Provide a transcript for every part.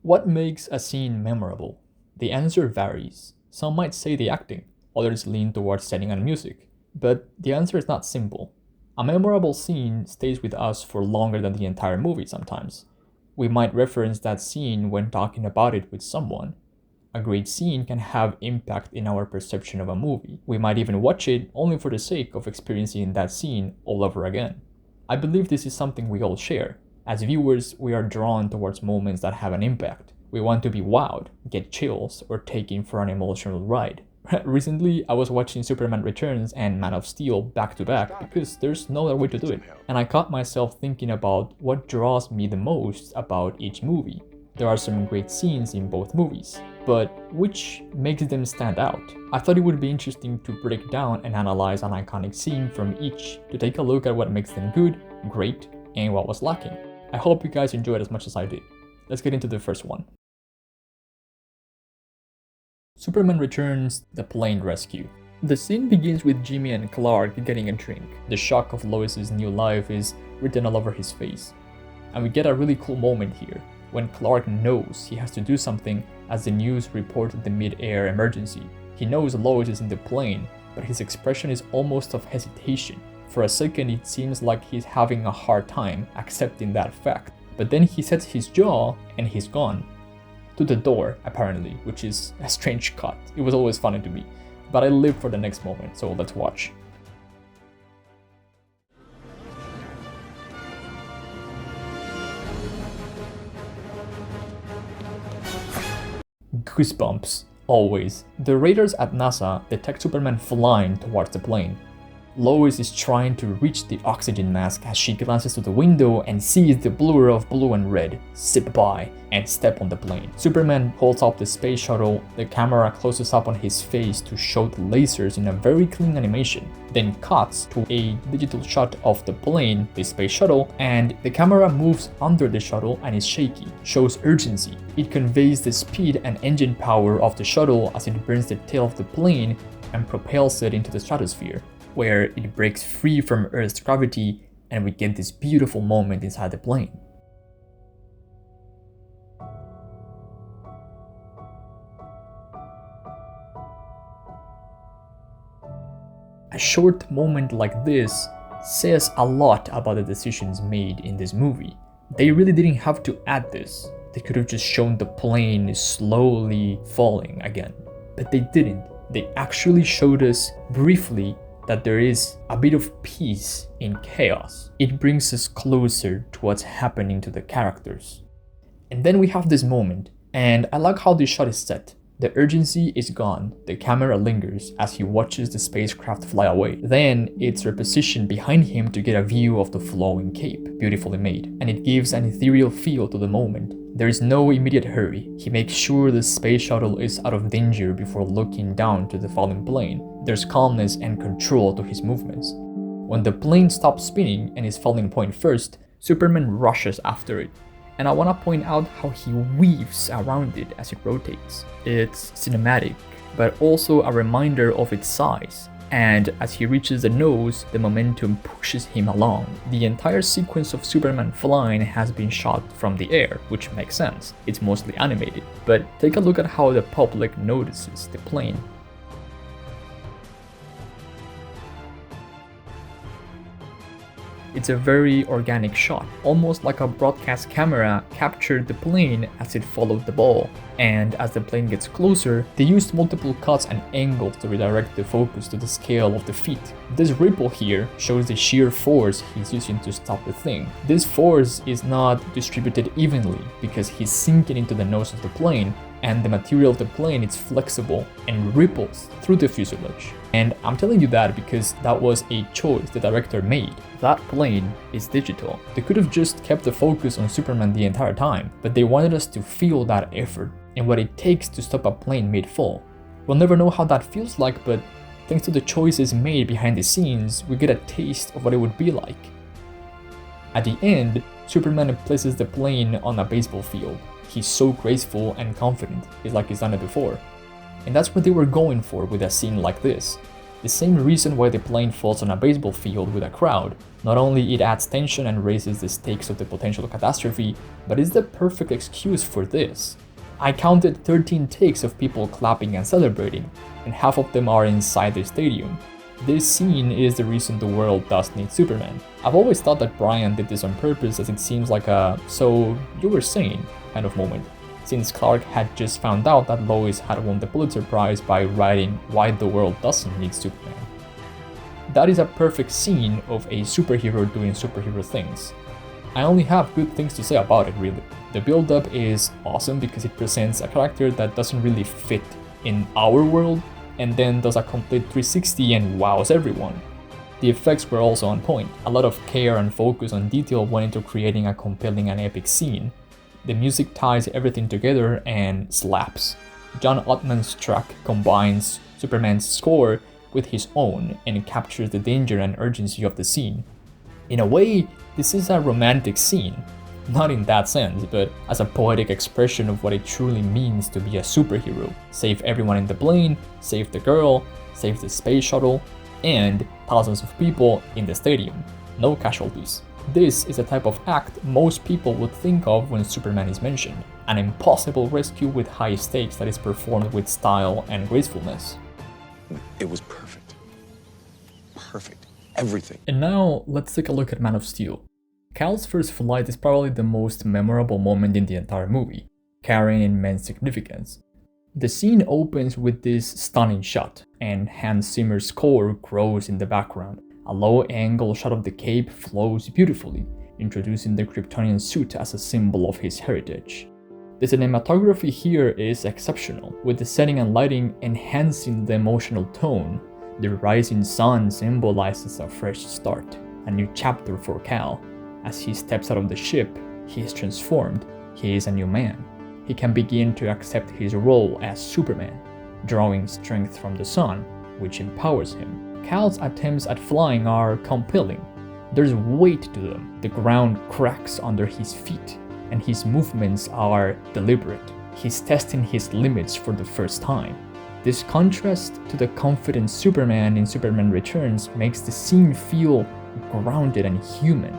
What makes a scene memorable? The answer varies. Some might say the acting, others lean towards setting and music. But the answer is not simple. A memorable scene stays with us for longer than the entire movie sometimes. We might reference that scene when talking about it with someone. A great scene can have impact in our perception of a movie. We might even watch it only for the sake of experiencing that scene all over again. I believe this is something we all share. As viewers, we are drawn towards moments that have an impact. We want to be wowed, get chills, or taken for an emotional ride. Recently, I was watching Superman Returns and Man of Steel back to back because there's no other way to do it. And I caught myself thinking about what draws me the most about each movie. There are some great scenes in both movies, but which makes them stand out? I thought it would be interesting to break down and analyze an iconic scene from each to take a look at what makes them good, great, and what was lacking. I hope you guys enjoyed as much as I did. Let's get into the first one. Superman Returns, the plane rescue. The scene begins with Jimmy and Clark getting a drink. The shock of Lois's new life is written all over his face. And we get a really cool moment here, when Clark knows he has to do something as the news reported the mid-air emergency. He knows Lois is in the plane, but his expression is almost of hesitation. For a second, it seems like he's having a hard time accepting that fact. But then he sets his jaw and he's gone. To the door, apparently, which is a strange cut. It was always funny to me. But I live for the next moment, so let's watch. Goosebumps, always. The raiders at NASA detect Superman flying towards the plane. Lois is trying to reach the oxygen mask as she glances to the window and sees the blur of blue and red zip by and step on the plane. Superman holds up the space shuttle, the camera closes up on his face to show the lasers in a very clean animation, then cuts to a digital shot of the plane, the space shuttle, and the camera moves under the shuttle and is shaky, shows urgency. It conveys the speed and engine power of the shuttle as it burns the tail of the plane and propels it into the stratosphere, where it breaks free from Earth's gravity and we get this beautiful moment inside the plane. A short moment like this says a lot about the decisions made in this movie. They really didn't have to add this. They could have just shown the plane slowly falling again. But they didn't. They actually showed us briefly that there is a bit of peace in chaos. It brings us closer to what's happening to the characters. And then we have this moment, and I like how this shot is set. The urgency is gone, the camera lingers as he watches the spacecraft fly away. Then it's repositioned behind him to get a view of the flowing cape, beautifully made, and it gives an ethereal feel to the moment. There is no immediate hurry. He makes sure the space shuttle is out of danger before looking down to the falling plane. There's calmness and control to his movements. When the plane stops spinning and is falling point first, Superman rushes after it. And I want to point out how he weaves around it as it rotates. It's cinematic, but also a reminder of its size. And as he reaches the nose, the momentum pushes him along. The entire sequence of Superman flying has been shot from the air, which makes sense. It's mostly animated. But take a look at how the public notices the plane. It's a very organic shot, almost like a broadcast camera captured the plane as it followed the ball. And as the plane gets closer, they used multiple cuts and angles to redirect the focus to the scale of the feet. This ripple here shows the sheer force he's using to stop the thing. This force is not distributed evenly because he's sinking into the nose of the plane, and the material of the plane is flexible and ripples through the fuselage. And I'm telling you that because that was a choice the director made. That plane is digital. They could have just kept the focus on Superman the entire time, but they wanted us to feel that effort and what it takes to stop a plane mid-fall. We'll never know how that feels like, but thanks to the choices made behind the scenes, we get a taste of what it would be like. At the end, Superman places the plane on a baseball field. He's so graceful and confident, it's like he's done it before. And that's what they were going for with a scene like this. The same reason why the plane falls on a baseball field with a crowd. Not only it adds tension and raises the stakes of the potential catastrophe, but it's the perfect excuse for this. I counted 13 takes of people clapping and celebrating, and half of them are inside the stadium. This scene is the reason the world does need Superman. I've always thought that Bryan did this on purpose, as it seems like a "so you were saying" kind of moment, since Clark had just found out that Lois had won the Pulitzer Prize by writing "Why the World Doesn't Need Superman." That is a perfect scene of a superhero doing superhero things. I only have good things to say about it, really. The build-up is awesome because it presents a character that doesn't really fit in our world, and then does a complete 360 and wows everyone. The effects were also on point. A lot of care and focus on detail went into creating a compelling and epic scene. The music ties everything together and slaps. John Ottman's track combines Superman's score with his own and captures the danger and urgency of the scene. In a way, this is a romantic scene. Not in that sense, but as a poetic expression of what it truly means to be a superhero. Save everyone in the plane, save the girl, save the space shuttle, and thousands of people in the stadium. No casualties. This is the type of act most people would think of when Superman is mentioned. An impossible rescue with high stakes that is performed with style and gracefulness. It was perfect. Perfect. Everything. And now, let's take a look at Man of Steel. Cal's first flight is probably the most memorable moment in the entire movie, carrying immense significance. The scene opens with this stunning shot, and Hans Zimmer's score grows in the background. A low-angle shot of the cape flows beautifully, introducing the Kryptonian suit as a symbol of his heritage. The cinematography here is exceptional, with the setting and lighting enhancing the emotional tone. The rising sun symbolizes a fresh start, a new chapter for Cal. As he steps out of the ship, he is transformed. He is a new man. He can begin to accept his role as Superman, drawing strength from the sun, which empowers him. Cal's attempts at flying are compelling. There's weight to them. The ground cracks under his feet, and his movements are deliberate. He's testing his limits for the first time. This contrast to the confident Superman in Superman Returns makes the scene feel grounded and human.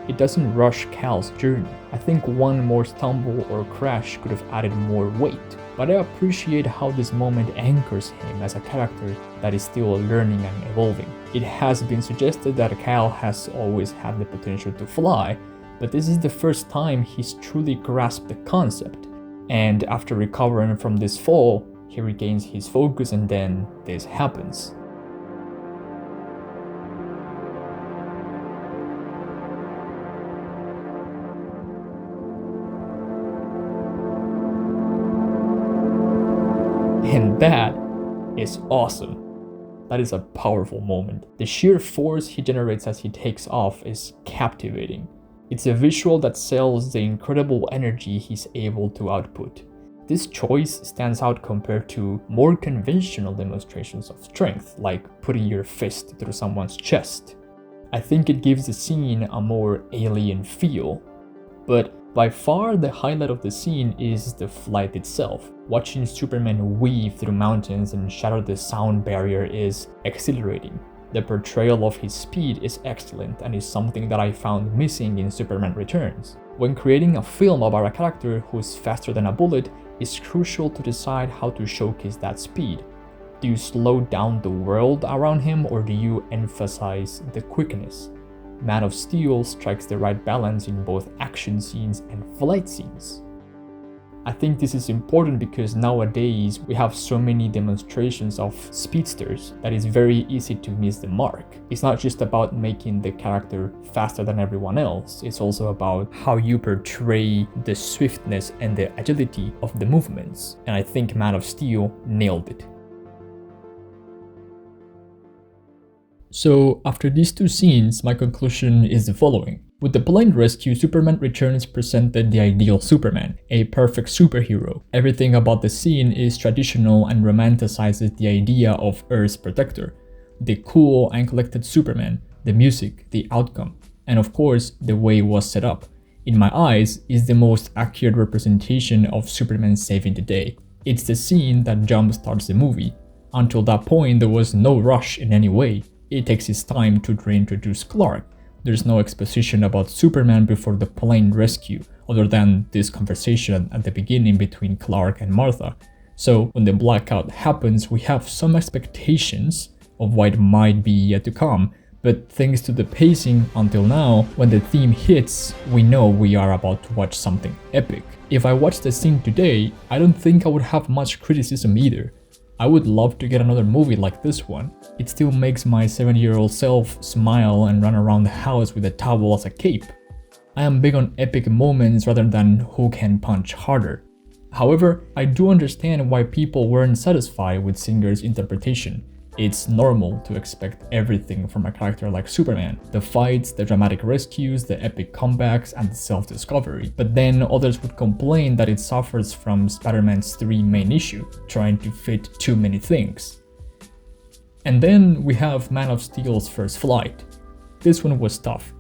It doesn't rush Cal's journey. I think one more stumble or crash could have added more weight, but I appreciate how this moment anchors him as a character that is still learning and evolving. It has been suggested that Cal has always had the potential to fly, but this is the first time he's truly grasped the concept. And after recovering from this fall, he regains his focus, and then this happens. And that is awesome. That is a powerful moment. The sheer force he generates as he takes off is captivating. It's a visual that sells the incredible energy he's able to output. This choice stands out compared to more conventional demonstrations of strength, like putting your fist through someone's chest. I think it gives the scene a more alien feel. But by far the highlight of the scene is the flight itself. Watching Superman weave through mountains and shatter the sound barrier is exhilarating. The portrayal of his speed is excellent and is something that I found missing in Superman Returns. When creating a film about a character who's faster than a bullet, it's crucial to decide how to showcase that speed. Do you slow down the world around him, or do you emphasize the quickness? Man of Steel strikes the right balance in both action scenes and flight scenes. I think this is important because nowadays we have so many demonstrations of speedsters that it's very easy to miss the mark. It's not just about making the character faster than everyone else, it's also about how you portray the swiftness and the agility of the movements, and I think Man of Steel nailed it. So after these two scenes, my conclusion is the following. With the plane rescue, Superman Returns presented the ideal Superman, a perfect superhero. Everything about the scene is traditional and romanticizes the idea of Earth's protector. The cool and collected Superman, the music, the outcome, and of course, the way it was set up, in my eyes, is the most accurate representation of Superman saving the day. It's the scene that jumpstarts the movie. Until that point, there was no rush in any way. It takes its time to reintroduce Clark. There's no exposition about Superman before the plane rescue, other than this conversation at the beginning between Clark and Martha. So when the blackout happens, we have some expectations of what might be yet to come, but thanks to the pacing until now, when the theme hits, we know we are about to watch something epic. If I watched the scene today, I don't think I would have much criticism either. I would love to get another movie like this one. It still makes my 7-year-old self smile and run around the house with a towel as a cape. I am big on epic moments rather than who can punch harder. However, I do understand why people weren't satisfied with Singer's interpretation. It's normal to expect everything from a character like Superman: the fights, the dramatic rescues, the epic comebacks, and the self-discovery. But then others would complain that it suffers from Spider-Man's 3 main issue, trying to fit too many things. And then we have Man of Steel's first flight. This one was tough.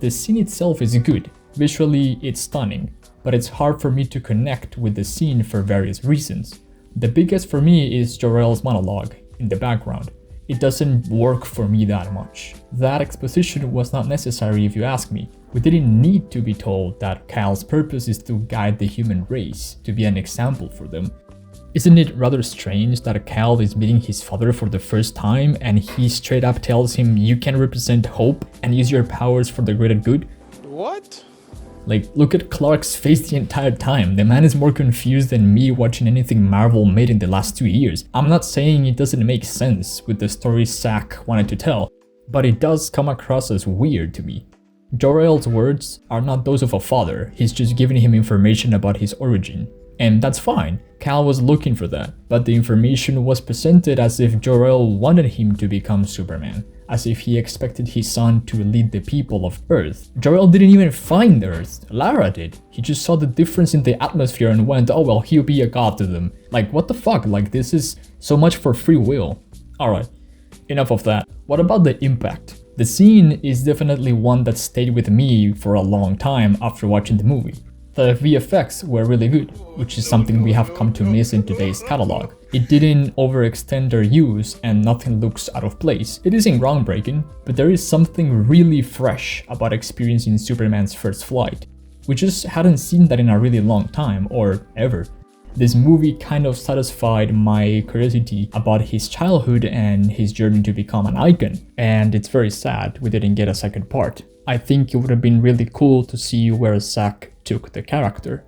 The scene itself is good, visually it's stunning, but it's hard for me to connect with the scene for various reasons. The biggest for me is Jor-El's monologue in the background. It doesn't work for me that much. That exposition was not necessary if you ask me. We didn't need to be told that Kyle's purpose is to guide the human race, to be an example for them. Isn't it rather strange that Kyle is meeting his father for the first time and he straight up tells him you can represent hope and use your powers for the greater good? What? Like, look at Clark's face the entire time. The man is more confused than me watching anything Marvel made in the last 2 years. I'm not saying it doesn't make sense with the story Zack wanted to tell, but it does come across as weird to me. Jor-El's words are not those of a father, he's just giving him information about his origin. And that's fine, Cal was looking for that, but the information was presented as if Jor-El wanted him to become Superman, as if he expected his son to lead the people of Earth. Jor-El didn't even find Earth, Lara did. He just saw the difference in the atmosphere and went, oh well, he'll be a god to them. Like, what the fuck, like this is so much for free will. Alright, enough of that. What about the impact? The scene is definitely one that stayed with me for a long time after watching the movie. The VFX were really good, which is something we have come to miss in today's catalog. It didn't overextend their use and nothing looks out of place. It isn't groundbreaking, but there is something really fresh about experiencing Superman's first flight. We just hadn't seen that in a really long time, or ever. This movie kind of satisfied my curiosity about his childhood and his journey to become an icon, and it's very sad we didn't get a second part. I think it would have been really cool to see where Zack took the character.